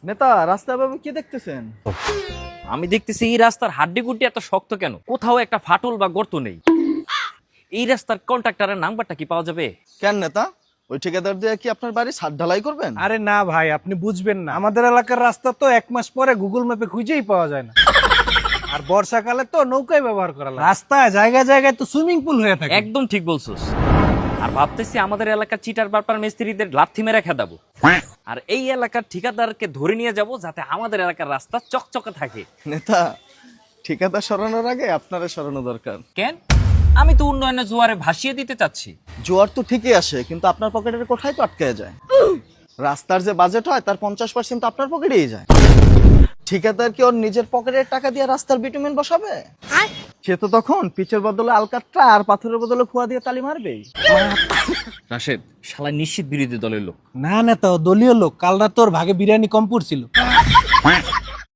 নেতা রাস্তায় ভাবে কি দেখতেছেন? আমি দেখতেছি এই রাস্তার হাড্ডিগুড্ডি এত শক্ত কেন? কোথাও একটা ফাটল বা গর্ত নেই। এই রাস্তার কন্ট্রাক্টরের নাম্বারটা কি পাওয়া যাবে? কেন নেতা, ওই ঠিকাদার দিয়ে কি আপনার বাড়ি ছাদ ঢালাই করবেন? আরে না ভাই, আপনি বুঝবেন না, আমাদের এলাকার রাস্তা তো 1 মাস পরে গুগল ম্যাপে খুঁজেই পাওয়া যায় না। আর বর্ষাকালে তো নৌকায় ব্যবহার করা লাগে। রাস্তায় জায়গায় জায়গায় তো সুইমিং পুল হয়ে থাকে। একদম ঠিক বলছস। আর ভাবতেছি আমাদের এলাকার চিটার বাটপার মিস্ত্রিদের লাথি মেরে খেদাবো, আর এই এলাকার ঠিকাদারকে ধরে নিয়ে যাব যাতে আমাদের এলাকার রাস্তা চকচকে থাকে। নেতা, ঠিকাদার সরানোর আগে আপনারা সরানো দরকার। কেন? আমি তো উন্নয়নের জোয়ারে ভাসিয়ে দিতে চাচ্ছি। জোয়ার তো ঠিকই আসে, কিন্তু আপনার পকেটের কোঠায় তো আটকে যায়। রাস্তার যে বাজেট হয় তার 50% আপনার পকেটেই যায়। ঠিকাদার কি ওর নিজের পকেটের টাকা দিয়ে রাস্তার বিটুমেন বসাবে? সে তো তখন পিচের বদলে আলকাট্রা আর পাথরের বদলে খোয়া দিয়ে তালি মারবেই। রাশেদ শালা নিশ্চিত বিরোধী দলের লোক। না নেতা, ও দলীয় লোক। কাল রাতে ওর ভাগে বিরিয়ানি কম পড়ছিল।